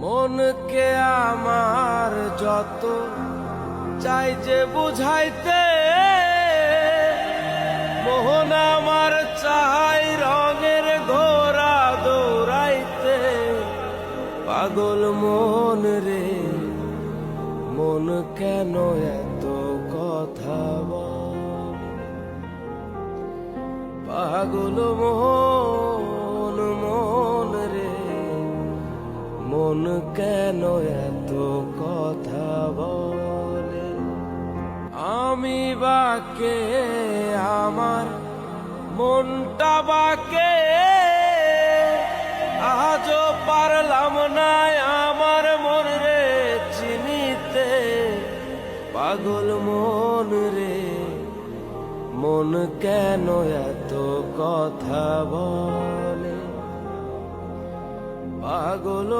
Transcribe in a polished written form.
মনকে আমার যত চাই যে বুঝাইতে, মোহন আমার চাই রঙের ঘোড়া দৌড়াইতে। পাগল মন রে, মন কেন এত কথা বল? পাগল মন, মন রে, মন কেন এত কথা বলে? আমি বাকে, আমার মনটা বাকে, আজও পারলাম না আমার মন রে চিনিতে। পাগল মন রে, মন কেন এত কথা বলে? পাগল